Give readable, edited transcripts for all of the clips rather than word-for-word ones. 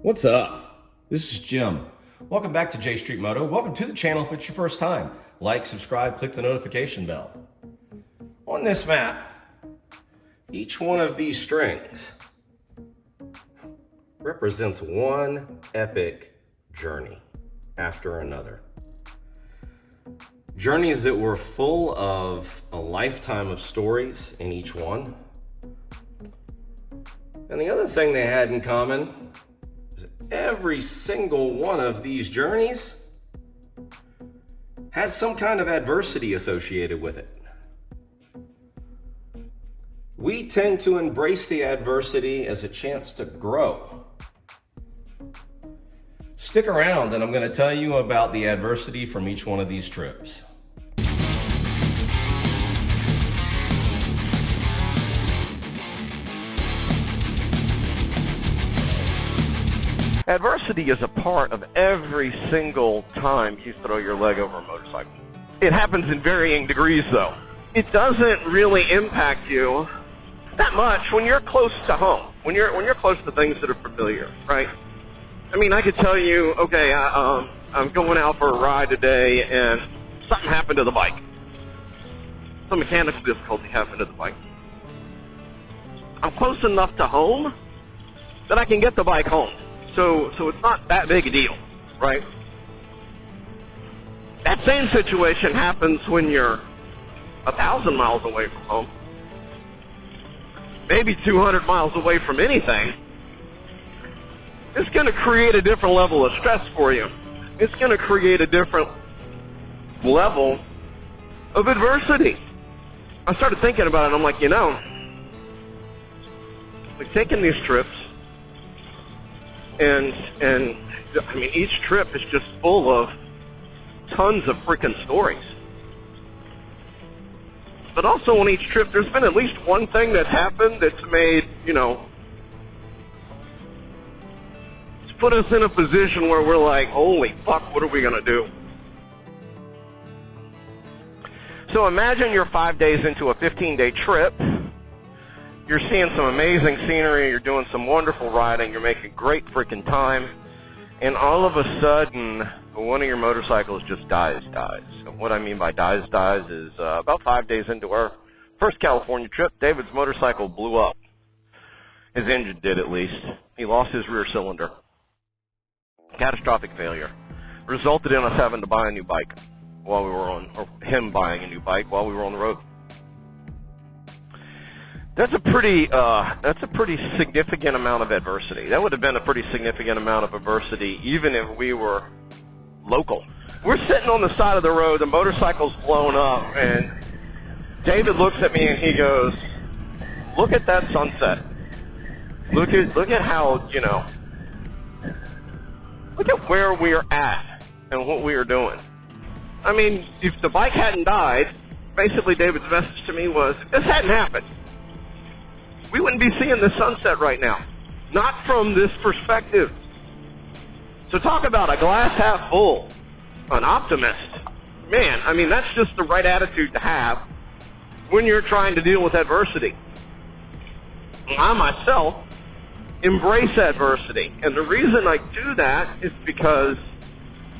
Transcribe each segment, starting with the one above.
What's up? This is Jim. Welcome back to J Street Moto. Welcome to the channel if it's your first time. Like, subscribe, click the notification bell. On this map, each one of these strings represents one epic journey after another. Journeys that were full of a lifetime of stories in each one. And the other thing they had in common is every single one of these journeys had some kind of adversity associated with it. We tend to embrace the adversity as a chance to grow. Stick around and I'm going to tell you about the adversity from each one of these trips. Adversity is a part of every single time you throw your leg over a motorcycle. It happens in varying degrees, though. It doesn't really impact you that much when you're close to home, when you're close to things that are familiar, right? I mean, I could tell you, okay, I'm going out for a ride today, and something happened to the bike. Some mechanical difficulty happened to the bike. I'm close enough to home that I can get the bike home. So it's not that big a deal, right? That same situation happens when you're 1,000 miles away from home, maybe 200 miles away from anything. It's going to create a different level of stress for you. It's going to create a different level of adversity. I started thinking about it, and I'm like, we've taken these trips, and I mean, each trip is just full of tons of freaking stories. But also on each trip, there's been at least one thing that's happened that's made, it's put us in a position where we're like, holy fuck, what are we gonna do? So imagine you're 5 days into a 15-day trip. You're seeing some amazing scenery, you're doing some wonderful riding, you're making great freaking time, and all of a sudden, one of your motorcycles just dies. And what I mean by dies is about 5 days into our first California trip, David's motorcycle blew up. His engine did, at least. He lost his rear cylinder. Catastrophic failure. Resulted in us having to buy a new bike while we were on, or him buying a new bike while we were on the road. That's a pretty significant amount of adversity. That would have been a pretty significant amount of adversity even if we were local. We're sitting on the side of the road, the motorcycle's blown up, and David looks at me and he goes, look at that sunset. Look at how, look at where we're at and what we are doing. I mean, if the bike hadn't died, basically David's message to me was, if this hadn't happened, we wouldn't be seeing the sunset right now. Not from this perspective. So talk about a glass half full, an optimist. Man, I mean, that's just the right attitude to have when you're trying to deal with adversity. I myself embrace adversity. And the reason I do that is because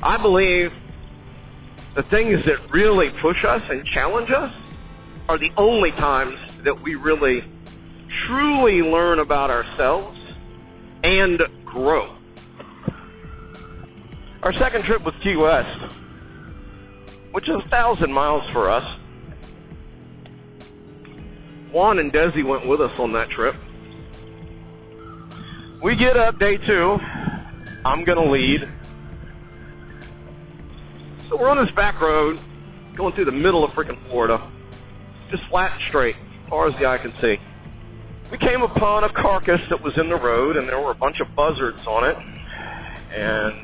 I believe the things that really push us and challenge us are the only times that we really truly learn about ourselves and grow. Our second trip was Key West, which is 1,000 miles for us. Juan and Desi went with us on that trip. We get up day 2. I'm going to lead. So we're on this back road going through the middle of freaking Florida, just flat and straight, as far as the eye can see. We came upon a carcass that was in the road, and there were a bunch of buzzards on it, and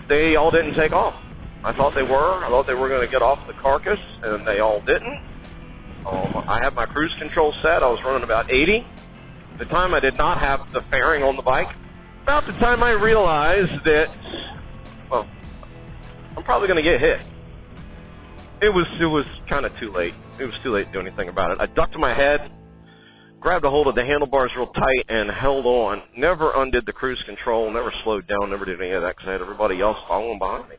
they all didn't take off. I thought they were. I thought they were going to get off the carcass, and they all didn't. I had my cruise control set. I was running about 80. At the time, I did not have the fairing on the bike. About the time I realized that, well, I'm probably going to get hit. It was kind of too late. It was too late to do anything about it. I ducked my head, grabbed a hold of the handlebars real tight and held on. Never undid the cruise control, never slowed down, never did any of that because I had everybody else following behind me.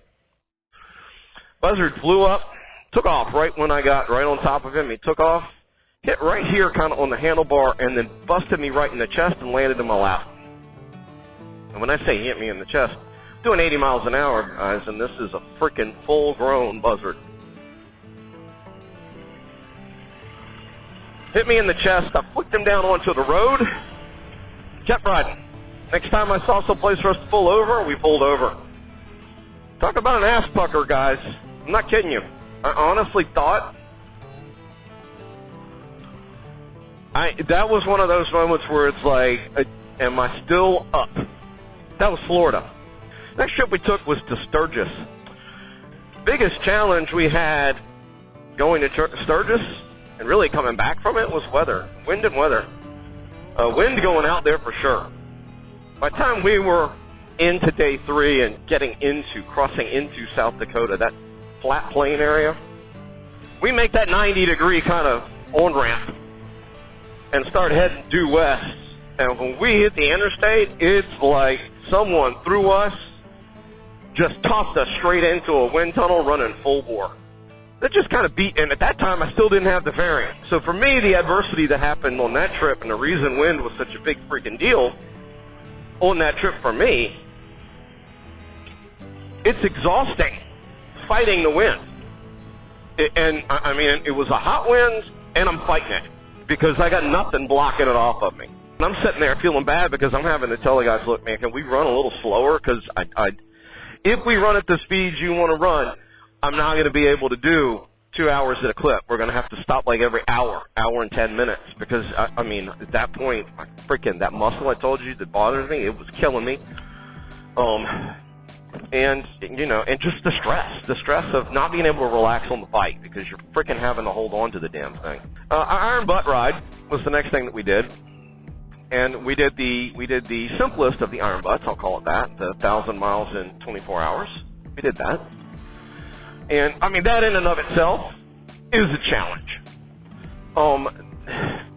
Buzzard flew up, took off right when I got right on top of him. He took off, hit right here kind of on the handlebar, and then busted me right in the chest and landed in my lap. And when I say hit me in the chest, doing 80 miles an hour, guys, and this is a freaking full-grown Buzzard. Hit me in the chest, I flicked him down onto the road, kept riding. Next time I saw someplace for us to pull over, we pulled over. Talk about an ass pucker, guys. I'm not kidding you. I honestly thought that was one of those moments where it's like, am I still up? That was Florida. Next trip we took was to Sturgis. Biggest challenge we had going to Sturgis and really coming back from it was weather, wind and weather. Wind going out there for sure. By the time we were into day 3 and crossing into South Dakota, that flat plain area, we make that 90-degree kind of on-ramp and start heading due west. And when we hit the interstate, it's like someone threw us, just tossed us straight into a wind tunnel running full bore. That just kind of beat, and at that time I still didn't have the variant. So for me, the adversity that happened on that trip and the reason wind was such a big freaking deal on that trip for me, it's exhausting fighting the wind. It was a hot wind, and I'm fighting it because I got nothing blocking it off of me. And I'm sitting there feeling bad because I'm having to tell the guys, look, man, can we run a little slower? Because if we run at the speeds you want to run, I'm not going to be able to do 2 hours at a clip. We're going to have to stop like every hour and 10 minutes because, at that point, that muscle I told you that bothers me, it was killing me. And just the stress of not being able to relax on the bike because you're freaking having to hold on to the damn thing. Our iron butt ride was the next thing that we did. And we did the simplest of the iron butts, I'll call it that, the 1,000 miles in 24 hours. We did that. And, that in and of itself is a challenge.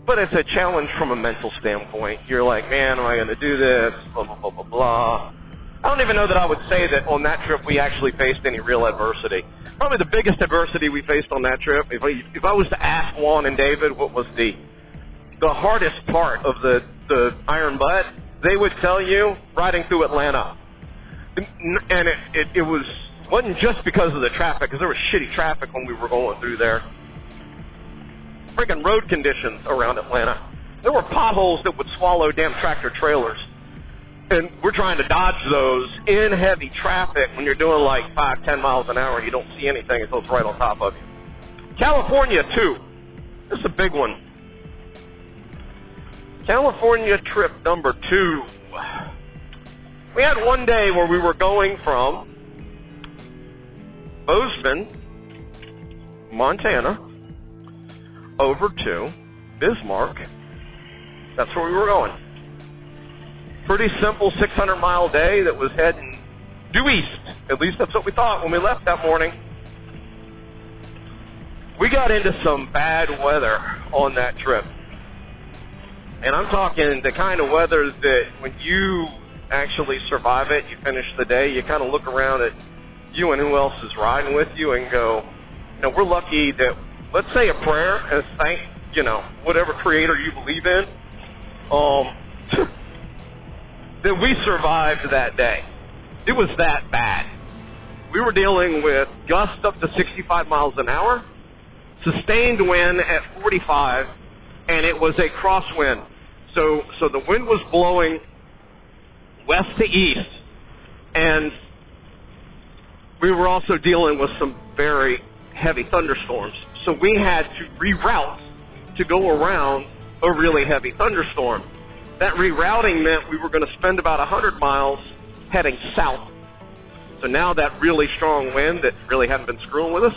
But it's a challenge from a mental standpoint. You're like, man, am I going to do this? Blah, blah, blah, blah, blah. I don't even know that I would say that on that trip we actually faced any real adversity. Probably the biggest adversity we faced on that trip, if I was to ask Juan and David what was the hardest part of the iron butt, they would tell you riding through Atlanta. And it wasn't just because of the traffic, because there was shitty traffic when we were going through there. Freaking road conditions around Atlanta. There were potholes that would swallow damn tractor trailers. And we're trying to dodge those in heavy traffic when you're doing like 5-10 miles an hour and you don't see anything until it's right on top of you. California, too. This is a big one. California trip number 2. We had one day where we were going from Bozeman, Montana, over to Bismarck. That's where we were going. Pretty simple 600-mile day that was heading due east. At least that's what we thought when we left that morning. We got into some bad weather on that trip. And I'm talking the kind of weather that when you actually survive it, you finish the day, you kind of look around at you and who else is riding with you and go, we're lucky that, let's say a prayer and thank, whatever creator you believe in, that we survived that day. It was that bad. We were dealing with gusts up to 65 miles an hour, sustained wind at 45, and it was a crosswind. So the wind was blowing west to east, and we were also dealing with some very heavy thunderstorms. So we had to reroute to go around a really heavy thunderstorm. That rerouting meant we were going to spend about 100 miles heading south. So now that really strong wind that really hadn't been screwing with us,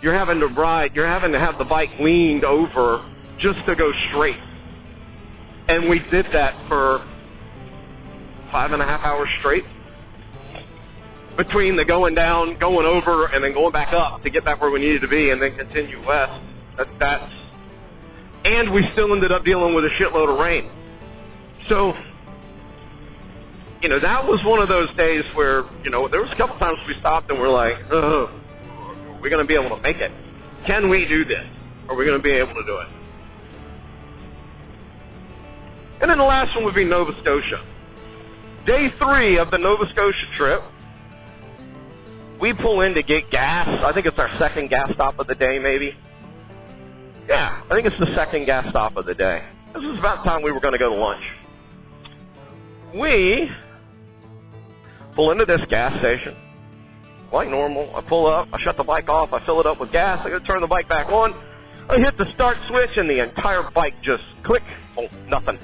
you're having to have the bike leaned over just to go straight. And we did that for 5.5 hours straight. Between the going down, going over, and then going back up to get back where we needed to be and then continue west. And we still ended up dealing with a shitload of rain. So, you know, that was one of those days where, you know, there was a couple times we stopped and we're like, oh, are we going to be able to make it? Can we do this? Are we going to be able to do it? And then the last one would be Nova Scotia. Day 3 of the Nova Scotia trip, we pull in to get gas. I think it's our second gas stop of the day, maybe. Yeah, I think it's the second gas stop of the day. This was about the time we were going to go to lunch. We pull into this gas station, like normal. I pull up, I shut the bike off, I fill it up with gas, I go turn the bike back on, I hit the start switch, and the entire bike just click, oh, nothing.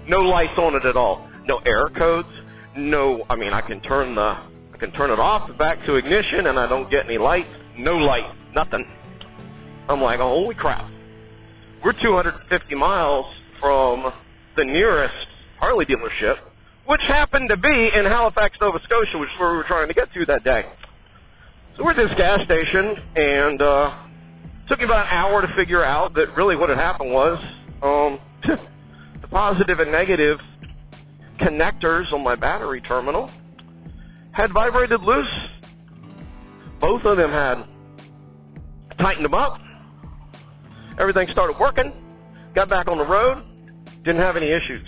No lights on it at all. No error codes, no, I mean, I can turn it off, back to ignition, and I don't get any lights. No light, nothing. I'm like, oh, holy crap. We're 250 miles from the nearest Harley dealership, which happened to be in Halifax, Nova Scotia, which is where we were trying to get to that day. So we're at this gas station, and it took me about an hour to figure out that really what had happened was the positive and negative connectors on my battery terminal had vibrated loose. Both of them had tightened them up. Everything started working. Got back on the road. Didn't have any issues.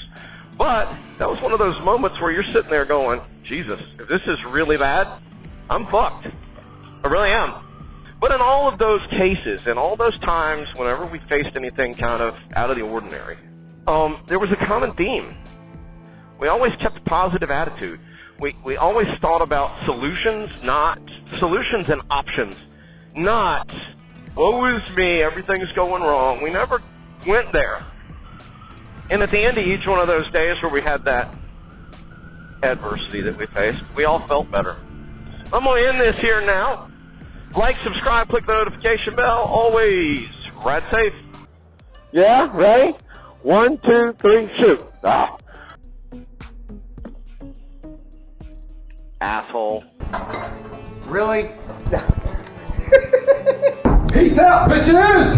But that was one of those moments where you're sitting there going, Jesus, if this is really bad, I'm fucked. I really am. But in all of those cases, in all those times, whenever we faced anything kind of out of the ordinary, there was a common theme. We always kept a positive attitude. We always thought about solutions and options, not, woe is me, everything's going wrong. We never went there. And at the end of each one of those days where we had that adversity that we faced, we all felt better. I'm going to end this here now. Like, subscribe, click the notification bell. Always ride safe. Yeah, ready? 1, 2, 3, shoot. Ah. Asshole. Really? Peace out, bitches!